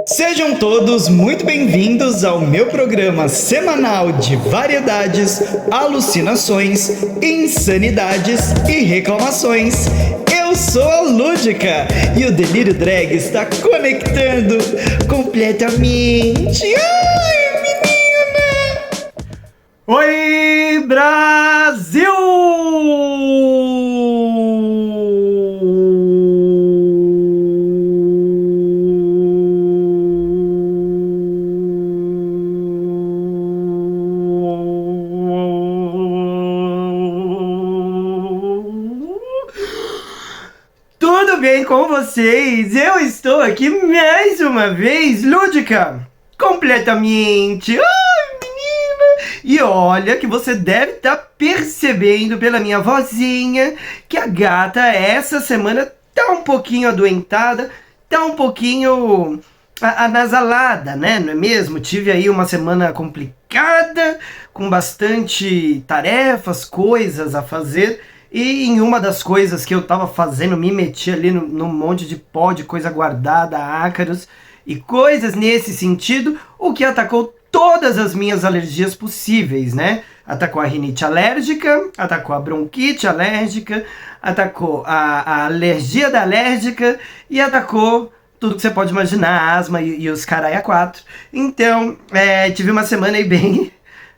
Sejam todos muito bem-vindos ao meu programa semanal de variedades, alucinações, insanidades e reclamações. Eu sou a Lúdica e o Delírio Drag está conectando completamente. Ai, menina! Oi, Brasil! Tudo bem com vocês? Eu estou aqui mais uma vez, Lúdica, completamente. E olha que você deve estar percebendo pela minha vozinha que a gata essa semana tá um pouquinho adoentada, tá um pouquinho anasalada, né? Não é mesmo? Tive aí uma semana complicada, com bastante tarefas, coisas a fazer. E em uma das coisas que eu tava fazendo, me meti ali num monte de pó de coisa guardada, ácaros e coisas nesse sentido, o que atacou todas as minhas alergias possíveis, né? Atacou a rinite alérgica, atacou a bronquite alérgica, atacou a alergia da alérgica e atacou tudo que você pode imaginar, asma e os caralho a quatro. Então, tive uma semana aí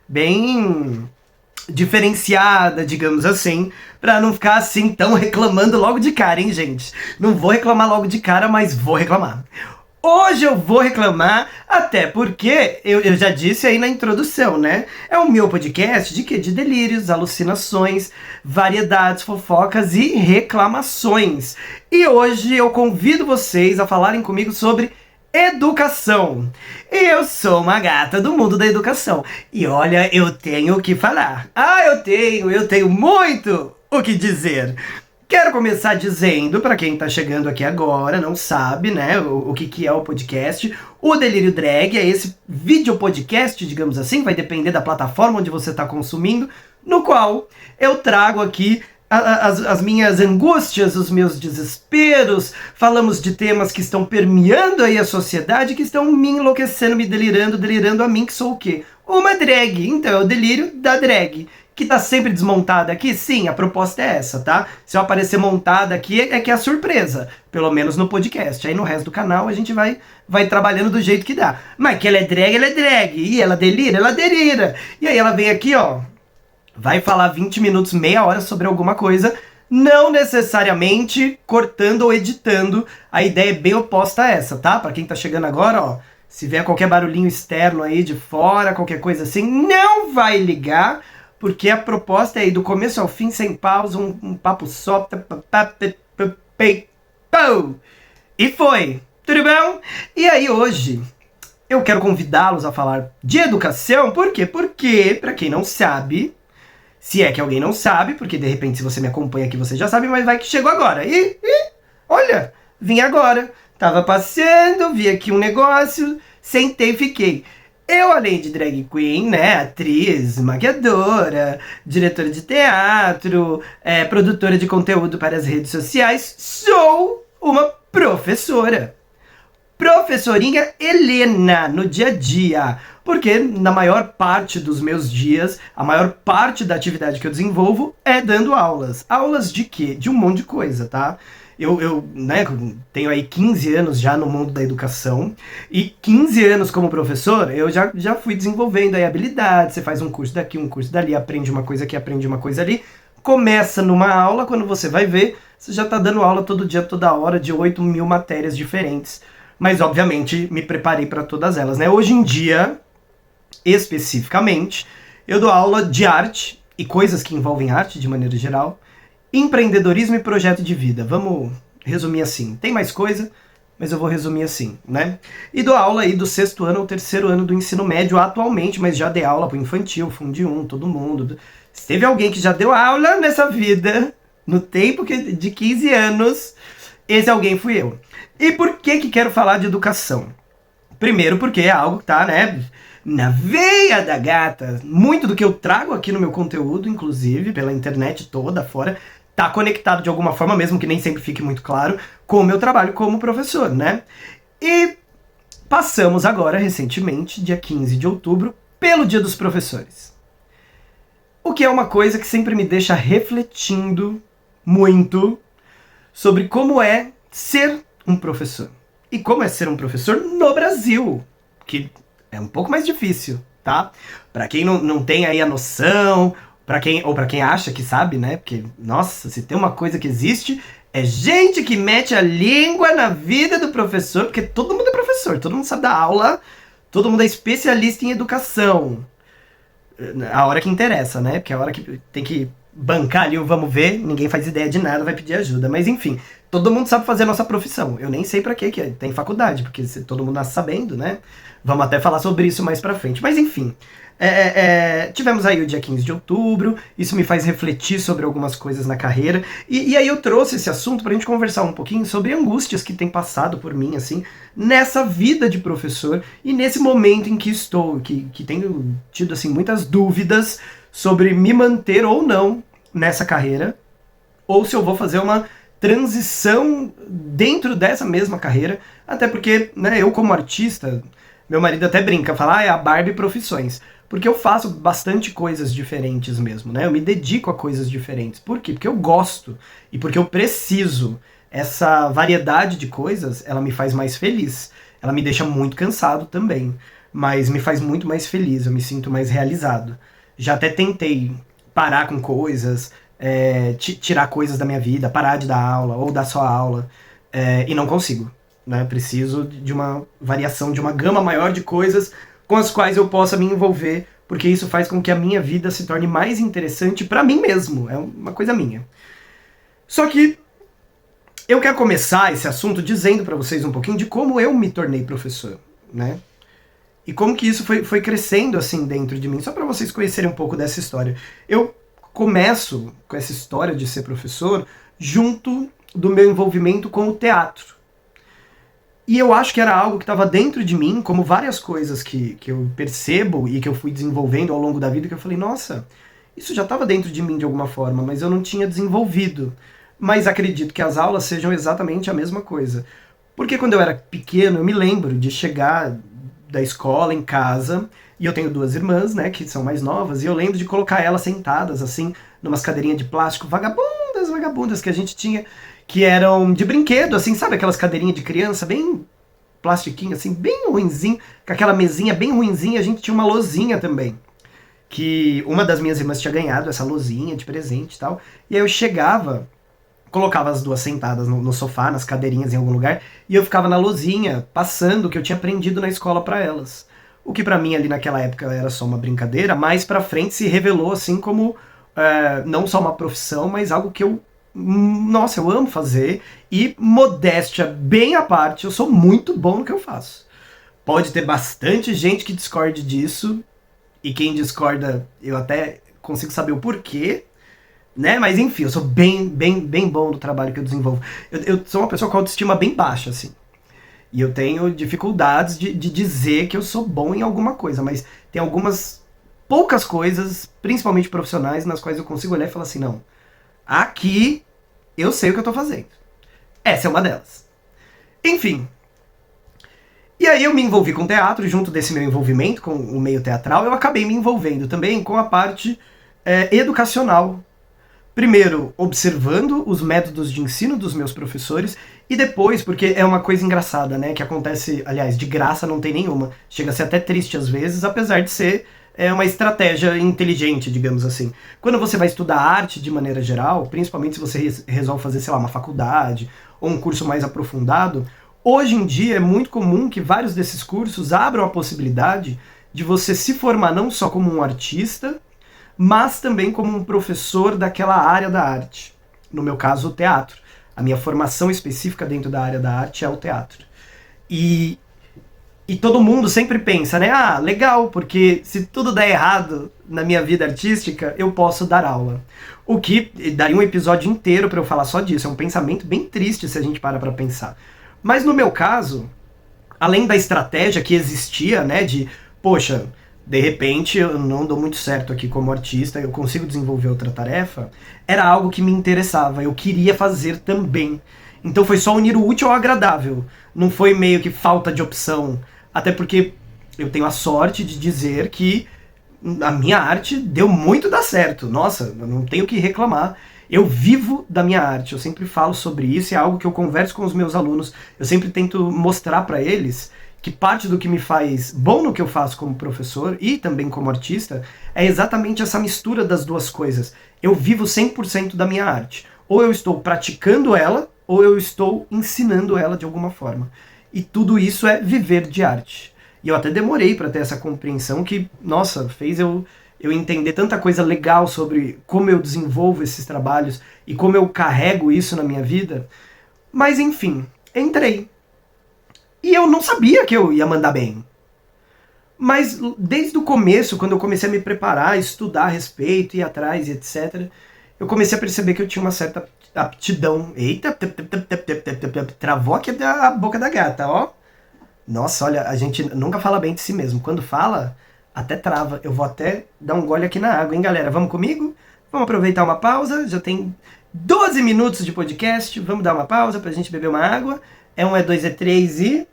bem diferenciada, digamos assim, pra não ficar assim tão reclamando logo de cara, hein, gente? Não vou reclamar logo de cara, mas vou reclamar. Hoje eu vou reclamar, até porque eu já disse aí na introdução, né? É o meu podcast de quê? De delírios, alucinações, variedades, fofocas e reclamações. E hoje eu convido vocês a falarem comigo sobre educação. Eu sou uma gata do mundo da educação. E olha, eu tenho o que falar. Eu tenho muito o que dizer. Quero começar dizendo, para quem tá chegando aqui agora, não sabe, né, o que é o podcast. O Delírio Drag é esse vídeo podcast, digamos assim, vai depender da plataforma onde você tá consumindo, no qual eu trago aqui as minhas angústias, os meus desesperos, falamos de temas que estão permeando aí a sociedade, que estão me enlouquecendo, me delirando a mim, que sou o quê? Uma drag. Então é o delírio da drag. Que tá sempre desmontada aqui? Sim, a proposta é essa, tá? Se eu aparecer montada aqui, é que é a surpresa. Pelo menos no podcast. Aí no resto do canal a gente vai trabalhando do jeito que dá. Mas que ela é drag, ela é drag. E ela delira, ela delira. E aí ela vem aqui, ó, vai falar 20 minutos, meia hora sobre alguma coisa, não necessariamente cortando ou editando. A ideia é bem oposta a essa, tá? Pra quem tá chegando agora, ó, se vier qualquer barulhinho externo aí de fora, qualquer coisa assim, não vai ligar, porque a proposta é ir do começo ao fim, sem pausa, um papo só. E foi! Tudo bom? E aí hoje eu quero convidá-los a falar de educação. Por quê? Porque, pra quem não sabe, se é que alguém não sabe, porque de repente se você me acompanha aqui você já sabe, mas vai que chegou agora. Olha, vim agora. Tava passeando, vi aqui um negócio, sentei e fiquei. Eu, além de drag queen, né, atriz, maquiadora, diretora de teatro, produtora de conteúdo para as redes sociais, sou uma professora. Professorinha Helena no dia a dia, porque na maior parte dos meus dias, a maior parte da atividade que eu desenvolvo é dando aulas. Aulas de quê? De um monte de coisa, tá? Eu né, tenho aí 15 anos já no mundo da educação, e 15 anos como professor, eu já fui desenvolvendo aí habilidades. Você faz um curso daqui, um curso dali, aprende uma coisa aqui, aprende uma coisa ali, começa numa aula, quando você vai ver, você já tá dando aula todo dia, toda hora, de 8.000 matérias diferentes. Mas, obviamente, me preparei para todas elas, né? Hoje em dia, especificamente, eu dou aula de arte e coisas que envolvem arte, de maneira geral, empreendedorismo e projeto de vida. Vamos resumir assim. Tem mais coisa, mas eu vou resumir assim, né? E dou aula aí do 6º ano ao 3º ano do ensino médio atualmente, mas já dei aula pro infantil, Fundi 1, todo mundo. Se teve alguém que já deu aula nessa vida, no tempo de 15 anos, esse alguém fui eu. E por que quero falar de educação? Primeiro porque é algo que tá, né, na veia da gata. Muito do que eu trago aqui no meu conteúdo, inclusive, pela internet toda fora, tá conectado de alguma forma, mesmo que nem sempre fique muito claro, com o meu trabalho como professor, né? E passamos agora, recentemente, dia 15 de outubro, pelo Dia dos Professores. O que é uma coisa que sempre me deixa refletindo muito sobre como é ser um professor. E como é ser um professor no Brasil, que é um pouco mais difícil, tá? Pra quem não tem aí a noção, pra quem acha que sabe, né? Porque, nossa, se tem uma coisa que existe, é gente que mete a língua na vida do professor, porque todo mundo é professor, todo mundo sabe dar aula, todo mundo é especialista em educação. A hora que interessa, né? Porque a hora que tem que bancar ali o vamos ver, ninguém faz ideia de nada, vai pedir ajuda. Mas enfim, todo mundo sabe fazer a nossa profissão. Eu nem sei pra quê que é. Tem faculdade, porque todo mundo nasce sabendo, né? Vamos até falar sobre isso mais pra frente. Mas enfim, tivemos aí o dia 15 de outubro, isso me faz refletir sobre algumas coisas na carreira. E aí eu trouxe esse assunto pra gente conversar um pouquinho sobre angústias que tem passado por mim, assim, nessa vida de professor e nesse momento em que estou, que tenho tido, assim, muitas dúvidas sobre me manter ou não nessa carreira, ou se eu vou fazer uma transição dentro dessa mesma carreira, até porque, né, eu como artista, meu marido até brinca, fala, é a Barbie Profissões, porque eu faço bastante coisas diferentes mesmo, né, eu me dedico a coisas diferentes. Por quê? Porque eu gosto, e porque eu preciso. Essa variedade de coisas, ela me faz mais feliz, ela me deixa muito cansado também, mas me faz muito mais feliz, eu me sinto mais realizado. Já até tentei parar com coisas, tirar coisas da minha vida, parar de dar aula ou dar só aula, e não consigo, né? Preciso de uma variação, de uma gama maior de coisas com as quais eu possa me envolver, porque isso faz com que a minha vida se torne mais interessante pra mim mesmo, é uma coisa minha. Só que eu quero começar esse assunto dizendo pra vocês um pouquinho de como eu me tornei professor, né? E como que isso foi crescendo assim dentro de mim, só para vocês conhecerem um pouco dessa história. Eu começo com essa história de ser professor junto do meu envolvimento com o teatro. E eu acho que era algo que estava dentro de mim, como várias coisas que eu percebo e que eu fui desenvolvendo ao longo da vida, que eu falei, nossa, isso já estava dentro de mim de alguma forma, mas eu não tinha desenvolvido. Mas acredito que as aulas sejam exatamente a mesma coisa. Porque quando eu era pequeno, eu me lembro de chegar da escola em casa, e eu tenho 2 irmãs, né, que são mais novas, e eu lembro de colocar elas sentadas, assim, numas cadeirinhas de plástico vagabundas que a gente tinha, que eram de brinquedo, assim, sabe aquelas cadeirinhas de criança, bem plastiquinho, assim, bem ruinzinho, com aquela mesinha bem ruinzinha, a gente tinha uma lozinha também, que uma das minhas irmãs tinha ganhado essa lozinha de presente e tal, e aí eu chegava, colocava as 2 sentadas no sofá, nas cadeirinhas em algum lugar, e eu ficava na lozinha, passando o que eu tinha aprendido na escola pra elas. O que pra mim ali naquela época era só uma brincadeira, mais pra frente se revelou assim como não só uma profissão, mas algo que eu amo fazer, e modéstia bem à parte, eu sou muito bom no que eu faço. Pode ter bastante gente que discorde disso, e quem discorda eu até consigo saber o porquê, né? Mas enfim, eu sou bem bom no trabalho que eu desenvolvo. Eu sou uma pessoa com autoestima bem baixa, assim. E eu tenho dificuldades de dizer que eu sou bom em alguma coisa, mas tem algumas poucas coisas, principalmente profissionais, nas quais eu consigo olhar e falar assim, não, aqui eu sei o que eu tô fazendo. Essa é uma delas. Enfim. E aí eu me envolvi com teatro, e junto desse meu envolvimento com o meio teatral, eu acabei me envolvendo também com a parte educacional. Primeiro, observando os métodos de ensino dos meus professores, e depois, porque é uma coisa engraçada, né, que acontece, aliás, de graça não tem nenhuma, chega a ser até triste às vezes, apesar de ser uma estratégia inteligente, digamos assim. Quando você vai estudar arte de maneira geral, principalmente se você resolve fazer, sei lá, uma faculdade, ou um curso mais aprofundado, hoje em dia é muito comum que vários desses cursos abram a possibilidade de você se formar não só como um artista, mas também como um professor daquela área da arte. No meu caso, o teatro. A minha formação específica dentro da área da arte é o teatro. E todo mundo sempre pensa, né? Ah, legal, porque se tudo der errado na minha vida artística, eu posso dar aula. O que daria um episódio inteiro para eu falar só disso. É um pensamento bem triste se a gente para pra pensar. Mas no meu caso, além da estratégia que existia, né, de, poxa, de repente eu não dou muito certo aqui como artista, eu consigo desenvolver outra tarefa, era algo que me interessava, eu queria fazer também. Então foi só unir o útil ao agradável. Não foi meio que falta de opção. Até porque eu tenho a sorte de dizer que a minha arte deu muito dar certo. Nossa, eu não tenho o que reclamar. Eu vivo da minha arte, eu sempre falo sobre isso, é algo que eu converso com os meus alunos, eu sempre tento mostrar para eles que parte do que me faz bom no que eu faço como professor e também como artista é exatamente essa mistura das duas coisas. Eu vivo 100% da minha arte. Ou eu estou praticando ela, ou eu estou ensinando ela de alguma forma. E tudo isso é viver de arte. E eu até demorei para ter essa compreensão que, nossa, fez eu entender tanta coisa legal sobre como eu desenvolvo esses trabalhos e como eu carrego isso na minha vida. Mas enfim, entrei. E eu não sabia que eu ia mandar bem. Mas desde o começo, quando eu comecei a me preparar, estudar a respeito, ir atrás e etc., eu comecei a perceber que eu tinha uma certa aptidão. Eita, travou aqui a boca da gata, ó. Nossa, olha, a gente nunca fala bem de si mesmo. Quando fala, até trava. Eu vou até dar um gole aqui na água, hein, galera? Vamos comigo? Vamos aproveitar uma pausa. Já tem 12 minutos de podcast. Vamos dar uma pausa pra gente beber uma água. É 1, é 2, é 3 e...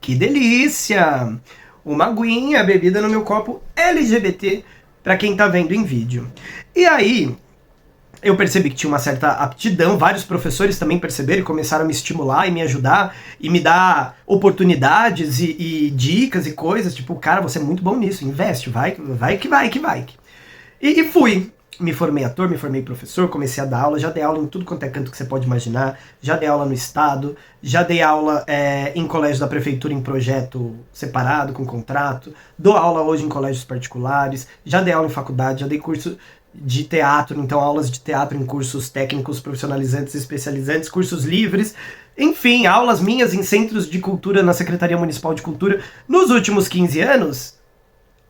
Que delícia! Uma aguinha bebida no meu copo LGBT, pra quem tá vendo em vídeo. E aí, eu percebi que tinha uma certa aptidão, vários professores também perceberam e começaram a me estimular e me ajudar e me dar oportunidades e dicas e coisas, tipo, cara, você é muito bom nisso, investe, vai que vai. E fui. Me formei ator, me formei professor, comecei a dar aula, já dei aula em tudo quanto é canto que você pode imaginar, já dei aula no estado, já dei aula em colégio da prefeitura em projeto separado, com contrato, dou aula hoje em colégios particulares, já dei aula em faculdade, já dei curso de teatro, então aulas de teatro em cursos técnicos, profissionalizantes, especializantes, cursos livres, enfim, aulas minhas em centros de cultura na Secretaria Municipal de Cultura. Nos últimos 15 anos,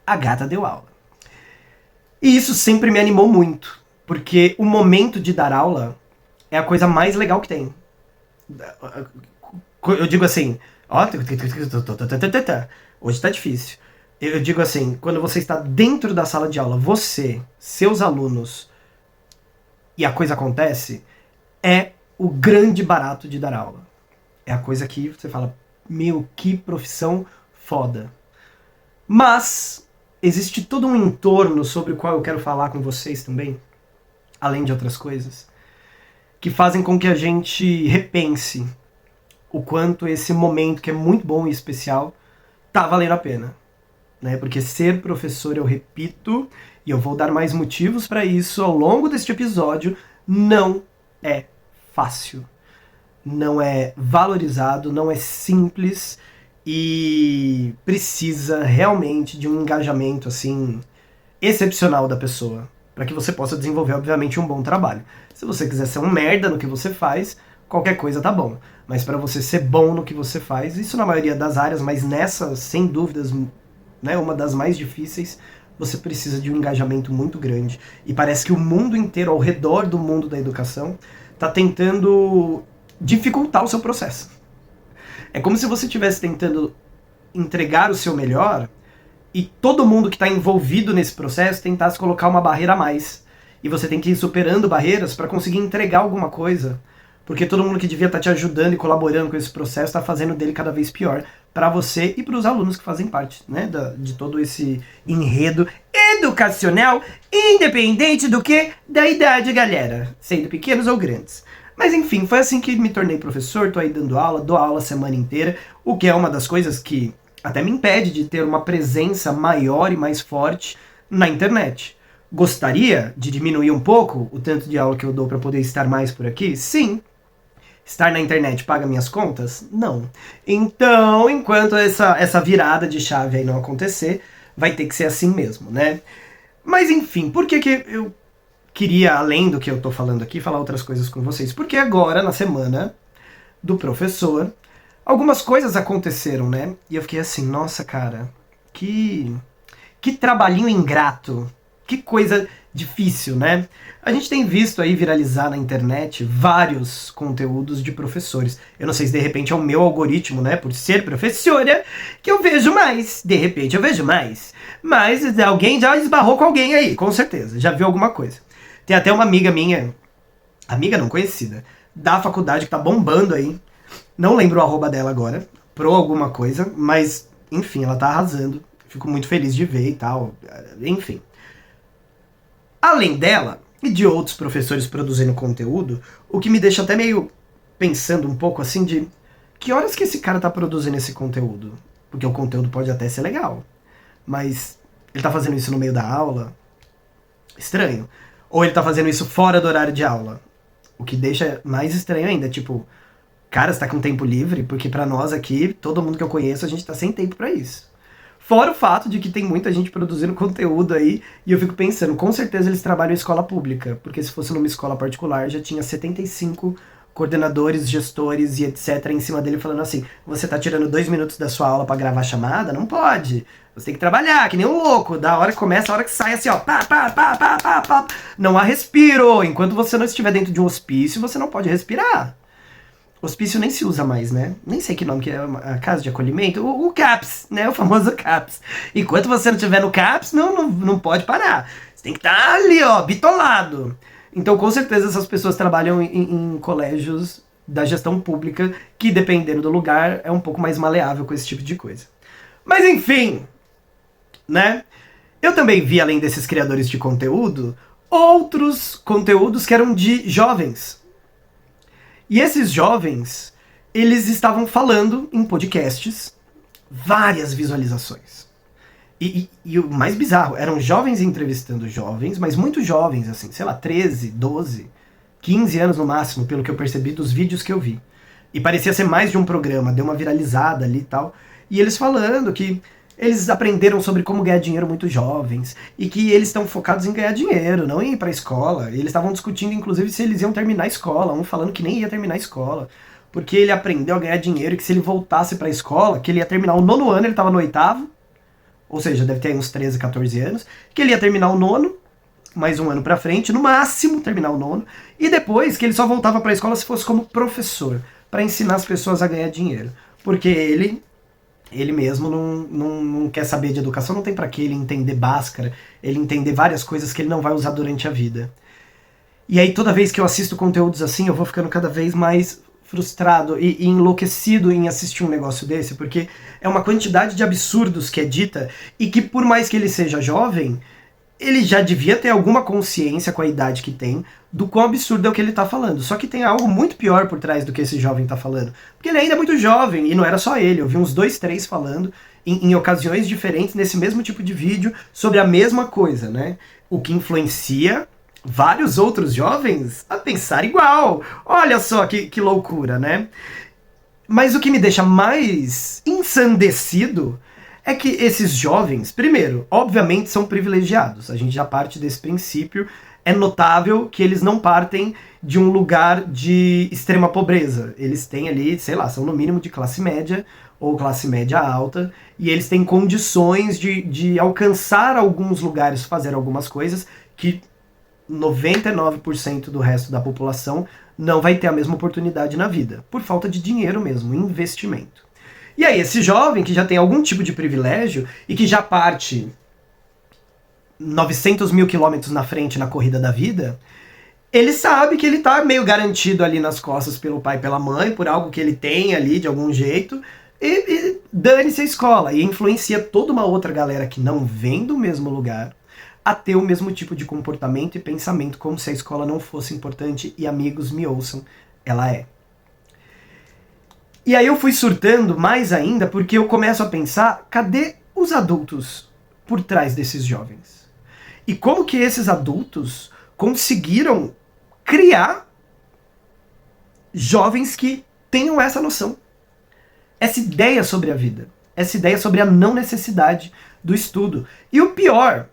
a gata deu aula. E isso sempre me animou muito, porque o momento de dar aula é a coisa mais legal que tem. Eu digo assim, ó, hoje tá difícil. Eu digo assim, quando você está dentro da sala de aula, você, seus alunos, e a coisa acontece, é o grande barato de dar aula. É a coisa que você fala, meu, que profissão foda. Mas existe todo um entorno sobre o qual eu quero falar com vocês também, além de outras coisas, que fazem com que a gente repense o quanto esse momento, que é muito bom e especial, tá valendo a pena. Né? Porque ser professor, eu repito, e eu vou dar mais motivos para isso ao longo deste episódio, não é fácil. Não é valorizado, não é simples, e precisa realmente de um engajamento assim excepcional da pessoa, para que você possa desenvolver, obviamente, um bom trabalho. Se você quiser ser um merda no que você faz, qualquer coisa tá bom. Mas para você ser bom no que você faz, isso na maioria das áreas, mas nessa, sem dúvidas, né, uma das mais difíceis, você precisa de um engajamento muito grande. E parece que o mundo inteiro, ao redor do mundo da educação, tá tentando dificultar o seu processo. É como se você estivesse tentando entregar o seu melhor e todo mundo que está envolvido nesse processo tentasse colocar uma barreira a mais. E você tem que ir superando barreiras para conseguir entregar alguma coisa. Porque todo mundo que devia estar te ajudando e colaborando com esse processo está fazendo dele cada vez pior para você e para os alunos que fazem parte, né, de todo esse enredo educacional, independente do que? Da idade, galera. Sendo pequenos ou grandes. Mas enfim, foi assim que me tornei professor, tô aí dando aula, dou aula a semana inteira, o que é uma das coisas que até me impede de ter uma presença maior e mais forte na internet. Gostaria de diminuir um pouco o tanto de aula que eu dou para poder estar mais por aqui? Sim. Estar na internet paga minhas contas? Não. Então, enquanto essa virada de chave aí não acontecer, vai ter que ser assim mesmo, né? Mas enfim, por que eu queria, além do que eu tô falando aqui, falar outras coisas com vocês? Porque agora, na semana do professor, algumas coisas aconteceram, né? E eu fiquei assim, nossa, cara, que trabalhinho ingrato, que coisa difícil, né? A gente tem visto aí viralizar na internet vários conteúdos de professores. Eu não sei se de repente é o meu algoritmo, né, por ser professora, que eu vejo mais. De repente eu vejo mais. Mas alguém já esbarrou com alguém aí, com certeza. Já viu alguma coisa. Tem até uma amiga minha, amiga não conhecida, da faculdade que tá bombando aí. Não lembro o arroba dela agora, pro alguma coisa, mas enfim, ela tá arrasando. Fico muito feliz de ver e tal. Enfim. Além dela e de outros professores produzindo conteúdo, o que me deixa até meio pensando um pouco assim de que horas que esse cara tá produzindo esse conteúdo? Porque o conteúdo pode até ser legal, mas ele tá fazendo isso no meio da aula? Estranho. Ou ele tá fazendo isso fora do horário de aula? O que deixa mais estranho ainda, tipo, cara, você tá com tempo livre? Porque pra nós aqui, todo mundo que eu conheço, a gente tá sem tempo pra isso. Fora o fato de que tem muita gente produzindo conteúdo aí, e eu fico pensando, com certeza eles trabalham em escola pública, porque se fosse numa escola particular já tinha 75 coordenadores, gestores e etc. em cima dele falando assim, você tá tirando 2 minutos da sua aula pra gravar chamada? Não pode. Você tem que trabalhar, que nem um louco, da hora que começa, a hora que sai assim, ó, pá, pá, pá, pá, pá, pá. Não há respiro. Enquanto você não estiver dentro de um hospício, você não pode respirar. Hospício nem se usa mais, né? Nem sei que nome que é a casa de acolhimento. O CAPS, né? O famoso CAPS. Enquanto você não estiver no CAPS, não pode parar. Você tem que estar ali, ó, bitolado. Então, com certeza, essas pessoas trabalham em colégios da gestão pública, que, dependendo do lugar, é um pouco mais maleável com esse tipo de coisa. Mas, enfim, né? Eu também vi, além desses criadores de conteúdo, outros conteúdos que eram de jovens. E esses jovens, eles estavam falando em podcasts, várias visualizações. E o mais bizarro, eram jovens entrevistando jovens, mas muito jovens, assim, sei lá, 13, 12, 15 anos no máximo, pelo que eu percebi dos vídeos que eu vi. E parecia ser mais de um programa, deu uma viralizada ali e tal. E eles falando que eles aprenderam sobre como ganhar dinheiro muito jovens, e que eles estão focados em ganhar dinheiro, não em ir pra escola. E eles estavam discutindo, inclusive, se eles iam terminar a escola, um falando que nem ia terminar a escola, porque ele aprendeu a ganhar dinheiro e que se ele voltasse pra escola, que ele ia terminar o 9º ano, ele tava no 8º, ou seja, deve ter aí uns 13, 14 anos, que ele ia terminar o 9º, mais um ano pra frente, no máximo terminar o 9º, e depois que ele só voltava pra escola se fosse como professor, pra ensinar as pessoas a ganhar dinheiro. Porque ele mesmo não quer saber de educação, não tem pra que ele entender Bhaskara, ele entender várias coisas que ele não vai usar durante a vida. E aí toda vez que eu assisto conteúdos assim, eu vou ficando cada vez mais frustrado e enlouquecido em assistir um negócio desse, porque é uma quantidade de absurdos que é dita, e que por mais que ele seja jovem, ele já devia ter alguma consciência com a idade que tem do quão absurdo é o que ele tá falando. Só que tem algo muito pior por trás do que esse jovem tá falando. Porque ele ainda é muito jovem, e não era só ele. Eu vi uns 2, 3 falando em ocasiões diferentes nesse mesmo tipo de vídeo sobre a mesma coisa, né? O que influencia vários outros jovens a pensar igual. Olha só que loucura, né? Mas o que me deixa mais ensandecido é que esses jovens, primeiro, obviamente são privilegiados. A gente já parte desse princípio. É notável que eles não partem de um lugar de extrema pobreza. Eles têm ali, sei lá, são no mínimo de classe média ou classe média alta, e eles têm condições de alcançar alguns lugares, fazer algumas coisas que 99% do resto da população não vai ter a mesma oportunidade na vida, por falta de dinheiro mesmo, investimento. E aí esse jovem que já tem algum tipo de privilégio e que já parte 900 mil quilômetros na frente na corrida da vida, ele sabe que ele tá meio garantido ali nas costas pelo pai e pela mãe, por algo que ele tem ali de algum jeito, e dane-se a escola, e influencia toda uma outra galera que não vem do mesmo lugar a ter o mesmo tipo de comportamento e pensamento, como se a escola não fosse importante, e amigos, me ouçam, ela é. E aí eu fui surtando mais ainda, porque eu começo a pensar, cadê os adultos por trás desses jovens? E como que esses adultos conseguiram criar jovens que tenham essa noção, essa ideia sobre a vida, essa ideia sobre a não necessidade do estudo. E o pior,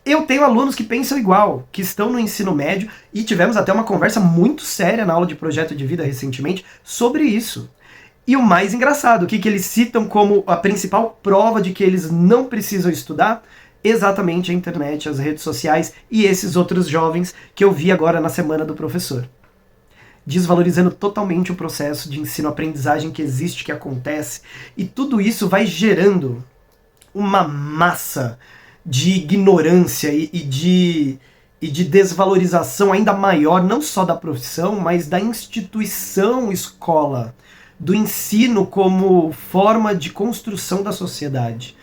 eu tenho alunos que pensam igual, que estão no ensino médio, e tivemos até uma conversa muito séria na aula de projeto de vida recentemente sobre isso. E o mais engraçado, o que eles citam como a principal prova de que eles não precisam estudar, exatamente a internet, as redes sociais e esses outros jovens que eu vi agora na Semana do Professor. Desvalorizando totalmente o processo de ensino-aprendizagem que existe, que acontece, e tudo isso vai gerando uma massa de ignorância e de desvalorização ainda maior, não só da profissão, mas da instituição escola, do ensino como forma de construção da sociedade.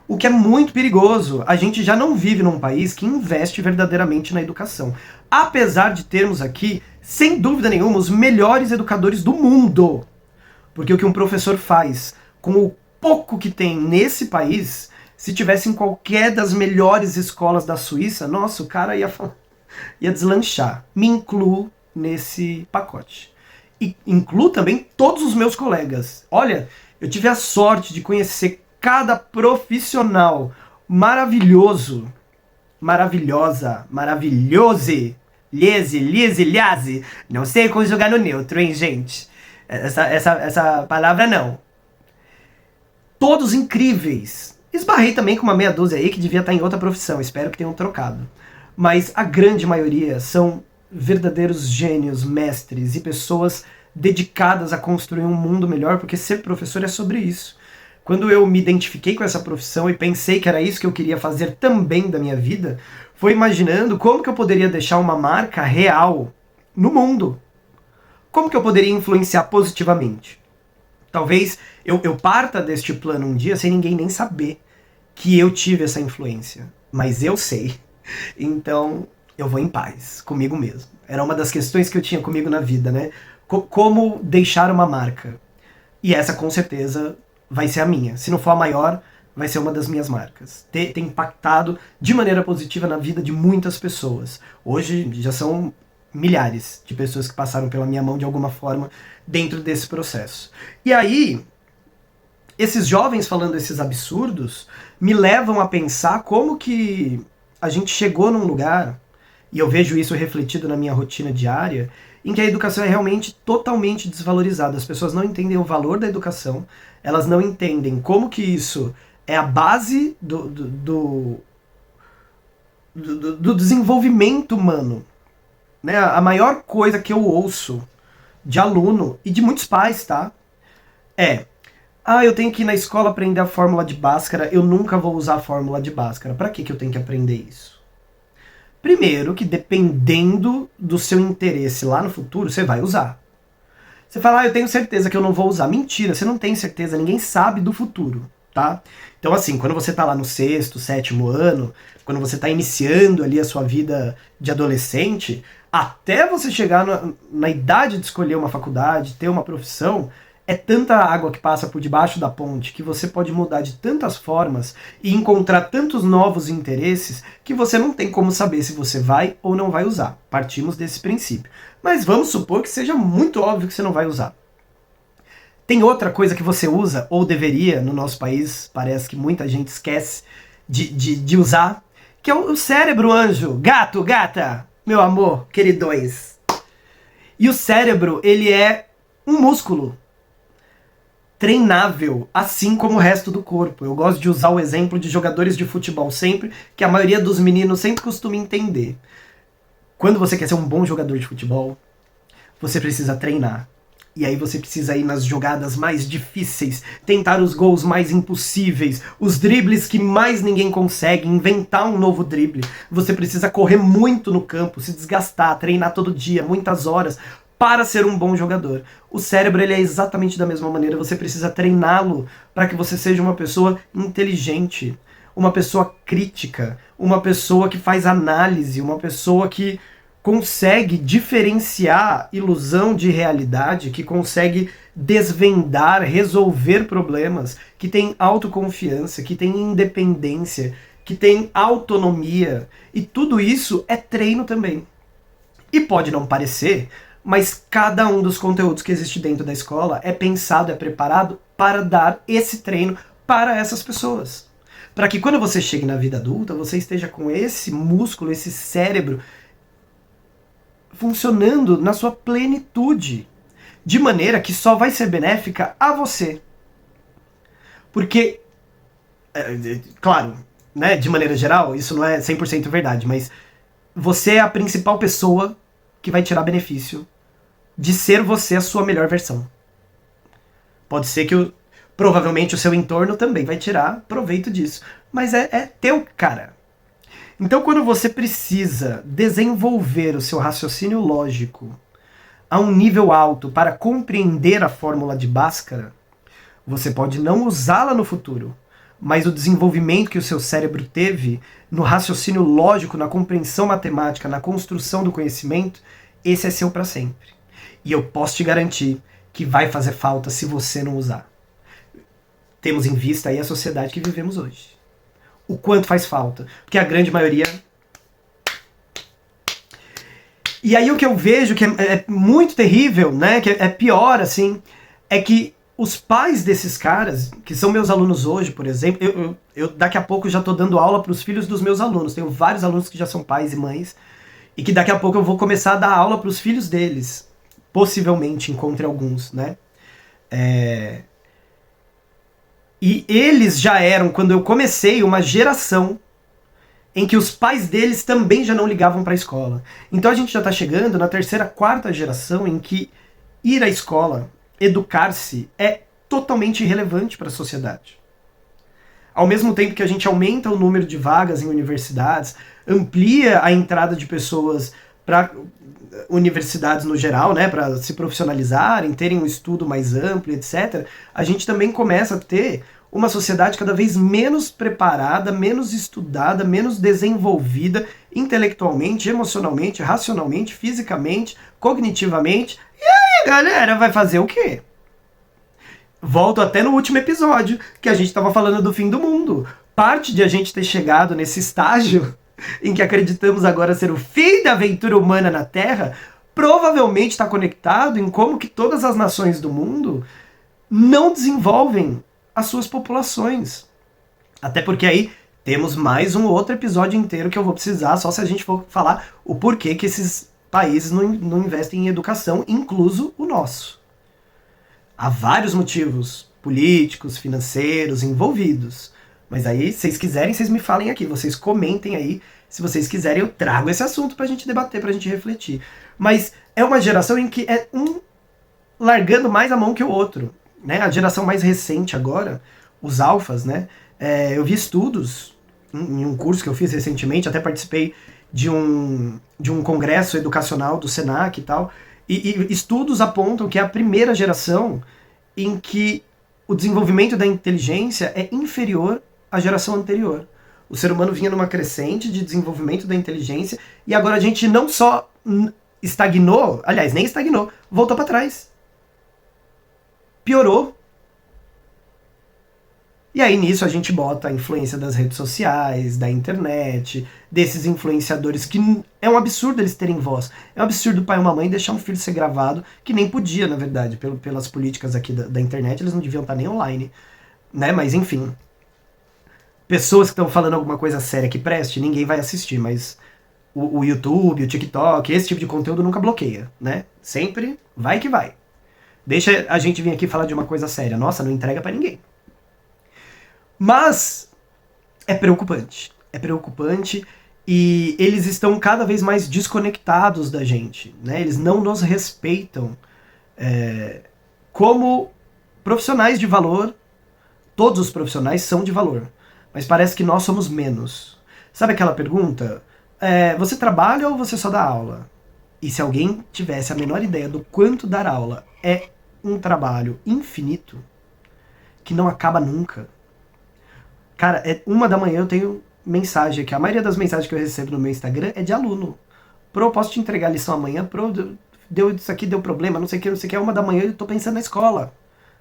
O que é muito perigoso. A gente já não vive num país que investe verdadeiramente na educação. Apesar de termos aqui, sem dúvida nenhuma, os melhores educadores do mundo. Porque o que um professor faz com o pouco que tem nesse país, se tivesse em qualquer das melhores escolas da Suíça, nossa, o cara ia deslanchar. Me incluo nesse pacote. E incluo também todos os meus colegas. Olha, eu tive a sorte de conhecer cada profissional maravilhoso, maravilhosa, maravilhose, liase, não sei conjugar no neutro, hein, gente? Essa palavra não. Todos incríveis. Esbarrei também com uma meia dúzia aí que devia estar em outra profissão, espero que tenham trocado. Mas a grande maioria são verdadeiros gênios, mestres e pessoas dedicadas a construir um mundo melhor, porque ser professor é sobre isso. Quando eu me identifiquei com essa profissão e pensei que era isso que eu queria fazer também da minha vida, foi imaginando como que eu poderia deixar uma marca real no mundo. Como que eu poderia influenciar positivamente? Talvez eu parta deste plano um dia sem ninguém nem saber que eu tive essa influência. Mas eu sei. Então eu vou em paz comigo mesmo. Era uma das questões que eu tinha comigo na vida, né? Como deixar uma marca. E essa com certeza vai ser a minha. Se não for a maior, vai ser uma das minhas marcas. Ter impactado de maneira positiva na vida de muitas pessoas. Hoje já são milhares de pessoas que passaram pela minha mão de alguma forma dentro desse processo. E aí, esses jovens falando esses absurdos me levam a pensar como que a gente chegou num lugar, e eu vejo isso refletido na minha rotina diária, em que a educação é realmente totalmente desvalorizada. As pessoas não entendem o valor da educação, elas não entendem como que isso é a base do desenvolvimento humano. Né? A maior coisa que eu ouço de aluno e de muitos pais, tá? Eu tenho que ir na escola aprender a fórmula de Bhaskara, eu nunca vou usar a fórmula de Bhaskara. Pra que eu tenho que aprender isso? Primeiro, que dependendo do seu interesse lá no futuro, você vai usar. Você fala, eu tenho certeza que eu não vou usar. Mentira, você não tem certeza, ninguém sabe do futuro, tá? Então assim, quando você tá lá no 6º, 7º ano, quando você tá iniciando ali a sua vida de adolescente, até você chegar na idade de escolher uma faculdade, ter uma profissão, é tanta água que passa por debaixo da ponte que você pode mudar de tantas formas e encontrar tantos novos interesses que você não tem como saber se você vai ou não vai usar. Partimos desse princípio. Mas vamos supor que seja muito óbvio que você não vai usar. Tem outra coisa que você usa, ou deveria, no nosso país, parece que muita gente esquece de usar, que é o cérebro, anjo. Gato, gata, meu amor, queridões. E o cérebro, ele é um músculo treinável, assim como o resto do corpo. Eu gosto de usar o exemplo de jogadores de futebol sempre, que a maioria dos meninos sempre costuma entender. Quando você quer ser um bom jogador de futebol, você precisa treinar. E aí você precisa ir nas jogadas mais difíceis, tentar os gols mais impossíveis, os dribles que mais ninguém consegue, inventar um novo drible. Você precisa correr muito no campo, se desgastar, treinar todo dia, muitas horas, para ser um bom jogador. O cérebro, ele é exatamente da mesma maneira, você precisa treiná-lo para que você seja uma pessoa inteligente, uma pessoa crítica, uma pessoa que faz análise, uma pessoa que consegue diferenciar ilusão de realidade, que consegue desvendar, resolver problemas, que tem autoconfiança, que tem independência, que tem autonomia. E tudo isso é treino também. E pode não parecer, mas cada um dos conteúdos que existe dentro da escola é pensado, é preparado para dar esse treino para essas pessoas. Para que quando você chegue na vida adulta, você esteja com esse músculo, esse cérebro funcionando na sua plenitude, de maneira que só vai ser benéfica a você. Porque, claro, né, de maneira geral, isso não é 100% verdade, mas você é a principal pessoa que vai tirar benefício de ser você a sua melhor versão. Pode ser que provavelmente o seu entorno também vai tirar proveito disso, mas é teu, cara. Então, quando você precisa desenvolver o seu raciocínio lógico a um nível alto para compreender a fórmula de Bhaskara, você pode não usá-la no futuro, mas o desenvolvimento que o seu cérebro teve no raciocínio lógico, na compreensão matemática, na construção do conhecimento, esse é seu para sempre. E eu posso te garantir que vai fazer falta se você não usar. Temos em vista aí a sociedade que vivemos hoje. O quanto faz falta. Porque a grande maioria... E aí o que eu vejo que é muito terrível, né? Que é pior, assim, é que os pais desses caras, que são meus alunos hoje, por exemplo, eu daqui a pouco já estou dando aula para os filhos dos meus alunos. Tenho vários alunos que já são pais e mães, e que daqui a pouco eu vou começar a dar aula para os filhos deles. Possivelmente encontre alguns, né? E eles já eram, quando eu comecei, uma geração em que os pais deles também já não ligavam para a escola. Então a gente já está chegando na terceira, quarta geração em que ir à escola, educar-se, é totalmente irrelevante para a sociedade. Ao mesmo tempo que a gente aumenta o número de vagas em universidades, amplia a entrada de pessoas para universidades no geral, né, para se profissionalizarem, terem um estudo mais amplo, etc., a gente também começa a ter uma sociedade cada vez menos preparada, menos estudada, menos desenvolvida intelectualmente, emocionalmente, racionalmente, fisicamente, cognitivamente. E aí, galera, vai fazer o quê? Volto até no último episódio, que a gente estava falando do fim do mundo. Parte de a gente ter chegado nesse estágio em que acreditamos agora ser o fim da aventura humana na Terra, provavelmente está conectado em como que todas as nações do mundo não desenvolvem as suas populações. Até porque aí temos mais um outro episódio inteiro que eu vou precisar, só se a gente for falar o porquê que esses países não investem em educação, incluso o nosso. Há vários motivos políticos, financeiros envolvidos. Mas aí, se vocês quiserem, vocês me falem aqui, vocês comentem aí. Se vocês quiserem, eu trago esse assunto pra gente debater, pra gente refletir. Mas é uma geração em que é um largando mais a mão que o outro, né? A geração mais recente agora, os alfas, né? Eu vi estudos em um curso que eu fiz recentemente, até participei de um congresso educacional do Senac e tal, e estudos apontam que é a primeira geração em que o desenvolvimento da inteligência é inferior à geração anterior. O ser humano vinha numa crescente de desenvolvimento da inteligência e agora a gente não só estagnou, aliás, nem estagnou, voltou para trás. Piorou. E aí nisso a gente bota a influência das redes sociais, da internet, desses influenciadores que é um absurdo eles terem voz. É um absurdo o pai e uma mãe deixar um filho ser gravado, que nem podia, na verdade, pelas políticas aqui da internet, eles não deviam estar nem online, né? Mas enfim. Pessoas que estão falando alguma coisa séria que preste, ninguém vai assistir, mas o YouTube, o TikTok, esse tipo de conteúdo nunca bloqueia, né? Sempre vai que vai. Deixa a gente vir aqui falar de uma coisa séria. Nossa, não entrega pra ninguém. Mas é preocupante. É preocupante e eles estão cada vez mais desconectados da gente, né? Eles não nos respeitam como profissionais de valor. Todos os profissionais são de valor, mas parece que nós somos menos. Sabe aquela pergunta? Você trabalha ou você só dá aula? E se alguém tivesse a menor ideia do quanto dar aula é um trabalho infinito, que não acaba nunca. Cara, 1h eu tenho mensagem aqui. A maioria das mensagens que eu recebo no meu Instagram é de aluno. Pro, posso te entregar a lição amanhã? Pro, deu isso aqui, deu problema, não sei o que, não sei o que. 1h eu tô pensando na escola.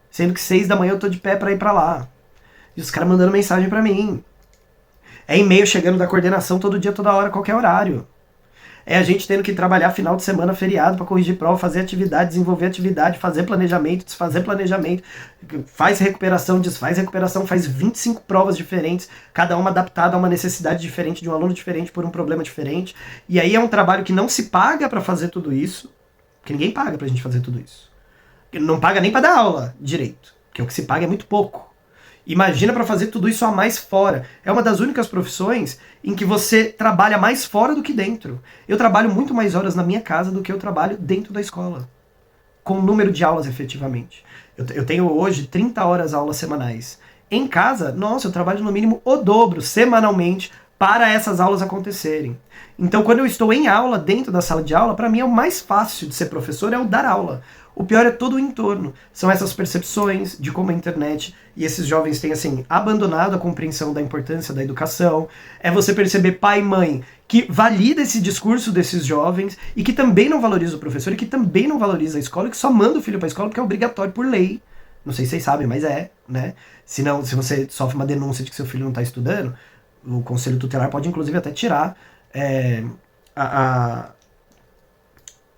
Sendo que 6h eu tô de pé pra ir pra lá. E os caras mandando mensagem pra mim. É e-mail chegando da coordenação todo dia, toda hora, qualquer horário. É a gente tendo que trabalhar final de semana, feriado, pra corrigir prova, fazer atividade, desenvolver atividade, fazer planejamento, desfazer planejamento, faz recuperação, desfaz recuperação, faz 25 provas diferentes, cada uma adaptada a uma necessidade diferente, de um aluno diferente, por um problema diferente. E aí é um trabalho que não se paga pra fazer tudo isso, porque ninguém paga pra gente fazer tudo isso. Não paga nem pra dar aula direito, porque o que se paga é muito pouco. Imagina para fazer tudo isso a mais fora. É uma das únicas profissões em que você trabalha mais fora do que dentro. Eu trabalho muito mais horas na minha casa do que eu trabalho dentro da escola, com o número de aulas efetivamente. Eu tenho hoje 30 horas aulas semanais. Em casa, nossa, eu trabalho no mínimo o dobro semanalmente para essas aulas acontecerem. Então, quando eu estou em aula, dentro da sala de aula, para mim é o mais fácil de ser professor, é o dar aula. O pior é todo o entorno. São essas percepções de como a internet e esses jovens têm, assim, abandonado a compreensão da importância da educação. É você perceber pai e mãe que valida esse discurso desses jovens e que também não valoriza o professor e que também não valoriza a escola e que só manda o filho para a escola porque é obrigatório por lei. Não sei se vocês sabem, mas né? Se você sofre uma denúncia de que seu filho não está estudando, o conselho tutelar pode inclusive até tirar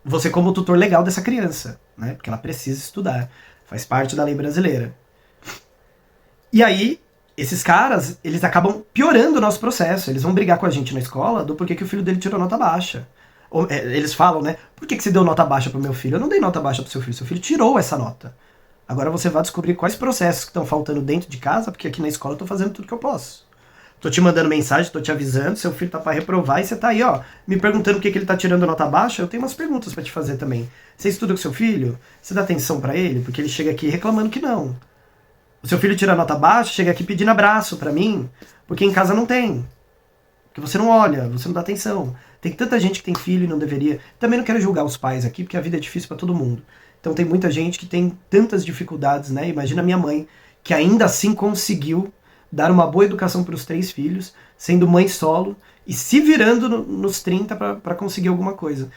você como tutor legal dessa criança, né? Porque ela precisa estudar. Faz parte da lei brasileira. E aí, esses caras, eles acabam piorando o nosso processo. Eles vão brigar com a gente na escola do porquê que o filho dele tirou nota baixa. Eles falam, né? Por que você deu nota baixa pro meu filho? Eu não dei nota baixa pro seu filho. Seu filho tirou essa nota. Agora você vai descobrir quais processos que estão faltando dentro de casa, porque aqui na escola eu tô fazendo tudo que eu posso. Tô te mandando mensagem, tô te avisando, seu filho tá pra reprovar e você tá aí, ó, me perguntando por que ele tá tirando nota baixa. Eu tenho umas perguntas pra te fazer também. Você estuda com seu filho? Você dá atenção pra ele? Porque ele chega aqui reclamando que não. O seu filho tira nota baixa, chega aqui pedindo abraço pra mim, porque em casa não tem. Porque você não olha, você não dá atenção. Tem tanta gente que tem filho e não deveria. Também não quero julgar os pais aqui, porque a vida é difícil pra todo mundo. Então tem muita gente que tem tantas dificuldades, né? Imagina a minha mãe, que ainda assim conseguiu dar uma boa educação para os 3 filhos, sendo mãe solo e se virando nos 30 para conseguir alguma coisa.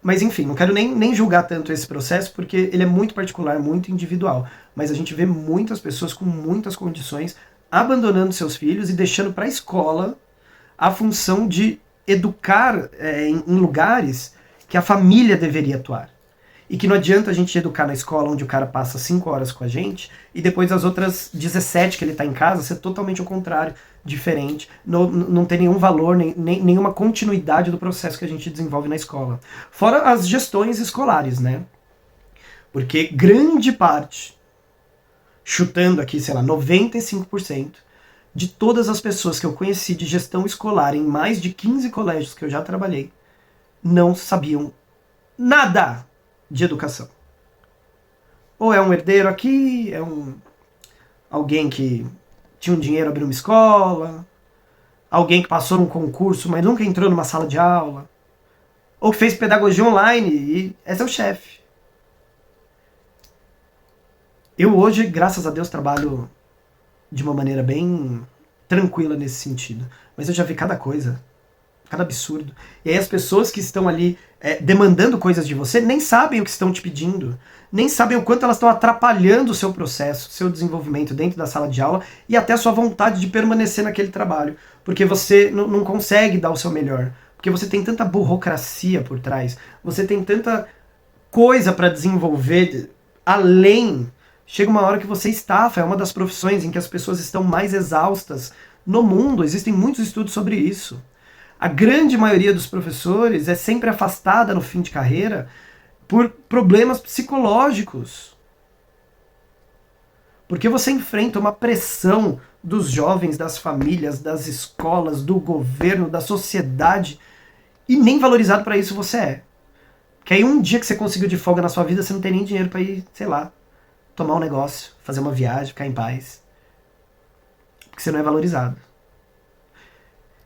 Mas enfim, não quero nem julgar tanto esse processo, porque ele é muito particular, muito individual. Mas a gente vê muitas pessoas com muitas condições abandonando seus filhos e deixando para a escola a função de educar em lugares que a família deveria atuar. E que não adianta a gente educar na escola onde o cara passa 5 horas com a gente e depois as outras 17 que ele tá em casa ser totalmente o contrário, diferente, não ter nenhum valor, nenhuma continuidade do processo que a gente desenvolve na escola. Fora as gestões escolares, né? Porque grande parte, chutando aqui, sei lá, 95% de todas as pessoas que eu conheci de gestão escolar em mais de 15 colégios que eu já trabalhei, não sabiam nada de educação. Ou é um herdeiro aqui, alguém que tinha um dinheiro, abriu uma escola, alguém que passou num concurso, mas nunca entrou numa sala de aula, ou que fez pedagogia online e é seu chefe. Eu hoje, graças a Deus, trabalho de uma maneira bem tranquila nesse sentido, mas eu já vi cada coisa, cada absurdo. E aí as pessoas que estão ali demandando coisas de você nem sabem o que estão te pedindo, nem sabem o quanto elas estão atrapalhando o seu processo, o seu desenvolvimento dentro da sala de aula e até a sua vontade de permanecer naquele trabalho, porque você não consegue dar o seu melhor, porque você tem tanta burocracia por trás, você tem tanta coisa para desenvolver além. Chega uma hora que você estafa, é uma das profissões em que as pessoas estão mais exaustas no mundo, existem muitos estudos sobre isso. A grande maioria dos professores é sempre afastada no fim de carreira por problemas psicológicos. Porque você enfrenta uma pressão dos jovens, das famílias, das escolas, do governo, da sociedade, e nem valorizado para isso você é. Que aí um dia que você conseguiu de folga na sua vida, você não tem nem dinheiro para ir, sei lá, tomar um negócio, fazer uma viagem, ficar em paz. Porque você não é valorizado.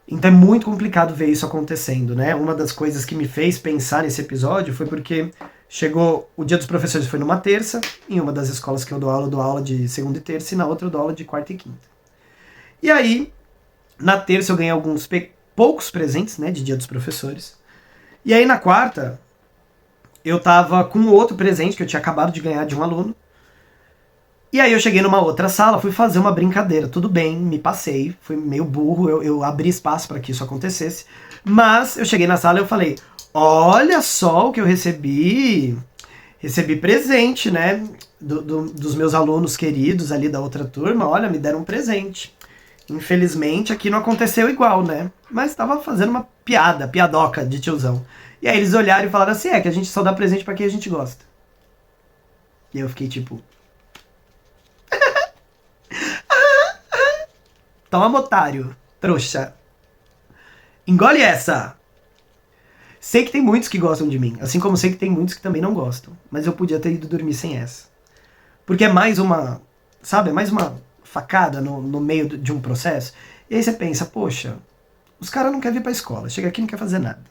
Então é muito complicado ver isso acontecendo, né? Uma das coisas que me fez pensar nesse episódio foi porque chegou o Dia dos Professores, foi numa terça, em uma das escolas que eu dou aula de segunda e terça, e na outra eu dou aula de quarta e quinta. E aí, na terça eu ganhei alguns poucos presentes, né, de Dia dos Professores. E aí na quarta, eu tava com outro presente que eu tinha acabado de ganhar de um aluno. E aí eu cheguei numa outra sala, fui fazer uma brincadeira, tudo bem, me passei, fui meio burro, eu abri espaço para que isso acontecesse, mas eu cheguei na sala e eu falei, olha só o que eu recebi presente, né, dos meus alunos queridos ali da outra turma, olha, me deram um presente. Infelizmente aqui não aconteceu igual, né, mas estava fazendo uma piadoca de tiozão. E aí eles olharam e falaram assim, que a gente só dá presente para quem a gente gosta. E eu fiquei tipo... Toma, otário, trouxa. Engole essa. Sei que tem muitos que gostam de mim, assim como sei que tem muitos que também não gostam. Mas eu podia ter ido dormir sem essa. Porque é mais uma, sabe, é mais uma facada no meio de um processo. E aí você pensa, poxa, os caras não querem vir pra escola, chega aqui e não quer fazer nada.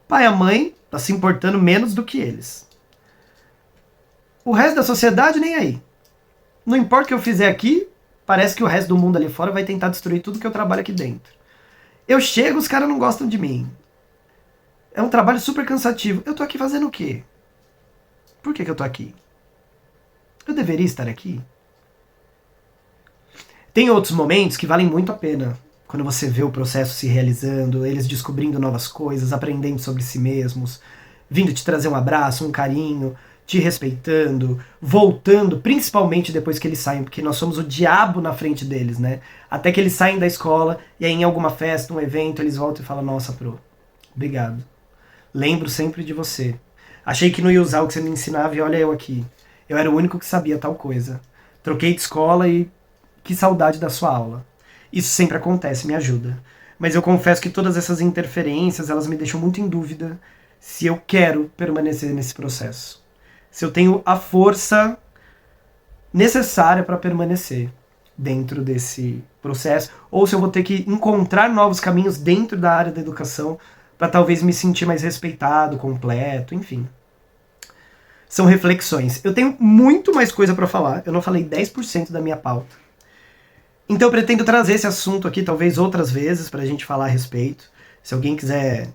Pai e a mãe tá se importando menos do que eles. O resto da sociedade nem aí. Não importa o que eu fizer aqui, parece que o resto do mundo ali fora vai tentar destruir tudo que eu trabalho aqui dentro. Eu chego, os caras não gostam de mim. É um trabalho super cansativo. Eu tô aqui fazendo o quê? Por que eu tô aqui? Eu deveria estar aqui? Tem outros momentos que valem muito a pena. Quando você vê o processo se realizando, eles descobrindo novas coisas, aprendendo sobre si mesmos, vindo te trazer um abraço, um carinho, te respeitando, voltando, principalmente depois que eles saem, porque nós somos o diabo na frente deles, né? Até que eles saem da escola e aí em alguma festa, um evento, eles voltam e falam, nossa, Pro, obrigado. Lembro sempre de você. Achei que não ia usar o que você me ensinava e olha eu aqui. Eu era o único que sabia tal coisa. Troquei de escola e que saudade da sua aula. Isso sempre acontece, me ajuda. Mas eu confesso que todas essas interferências, elas me deixam muito em dúvida se eu quero permanecer nesse processo. Se eu tenho a força necessária para permanecer dentro desse processo, ou se eu vou ter que encontrar novos caminhos dentro da área da educação para talvez me sentir mais respeitado, completo, enfim. São reflexões. Eu tenho muito mais coisa para falar, eu não falei 10% da minha pauta. Então eu pretendo trazer esse assunto aqui talvez outras vezes para a gente falar a respeito. Se alguém quiser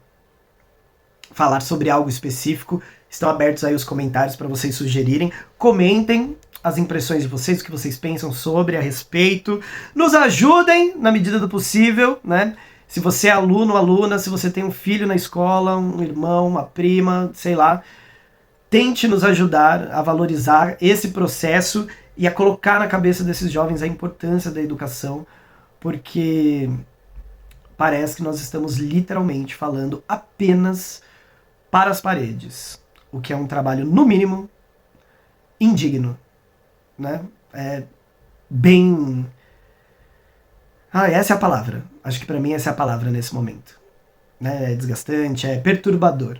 falar sobre algo específico, estão abertos aí os comentários para vocês sugerirem. Comentem as impressões de vocês, o que vocês pensam sobre, a respeito. Nos ajudem na medida do possível, né? Se você é aluno, aluna, se você tem um filho na escola, um irmão, uma prima, sei lá, tente nos ajudar a valorizar esse processo e a colocar na cabeça desses jovens a importância da educação, porque parece que nós estamos literalmente falando apenas para as paredes, o que é um trabalho, no mínimo, indigno, né? É bem... essa é a palavra. Acho que pra mim essa é a palavra nesse momento. Né? É desgastante, é perturbador.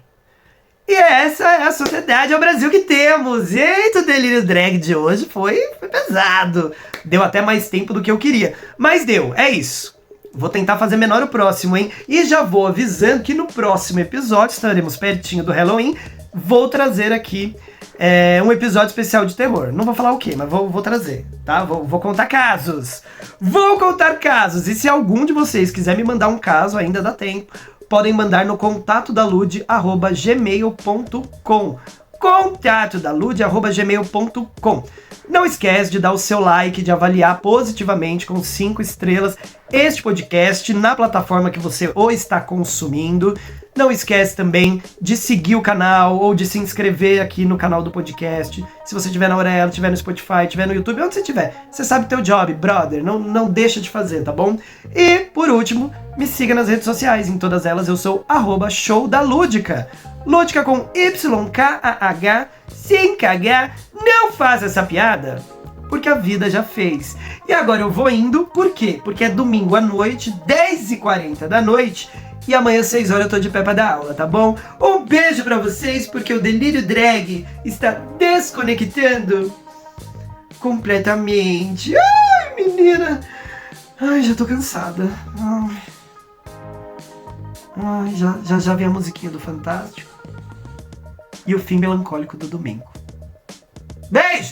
E essa é a sociedade, é o Brasil que temos. Eita, o delírio drag de hoje foi pesado. Deu até mais tempo do que eu queria. Mas deu, é isso. Vou tentar fazer menor o próximo, hein? E já vou avisando que no próximo episódio, estaremos pertinho do Halloween, vou trazer aqui um episódio especial de terror. Não vou falar o quê, mas vou trazer, tá? Vou contar casos. Vou contar casos. E se algum de vocês quiser me mandar um caso, ainda dá tempo, podem mandar no contatodalude@gmail.com. contatodalude@gmail.com. Não esquece de dar o seu like, de avaliar positivamente com 5 estrelas este podcast na plataforma que você ou está consumindo. Não esquece também de seguir o canal ou de se inscrever aqui no canal do podcast. Se você estiver na Aurelo, estiver no Spotify, estiver no YouTube, onde você estiver, você sabe teu job, brother. Não deixa de fazer, tá bom? E, por último, me siga nas redes sociais. Em todas elas eu sou @showdalúdica. Lúdica com YKAH, sem KH. Não faça essa piada, porque a vida já fez. E agora eu vou indo, por quê? Porque é domingo à noite, 10h40 da noite, e amanhã, 6 horas, eu tô de pé pra dar aula, tá bom? Um beijo pra vocês, porque o delírio drag está desconectando completamente. Ai, menina! Ai, já tô cansada. Ai, já vi a musiquinha do Fantástico. E o fim melancólico do domingo. Beijo!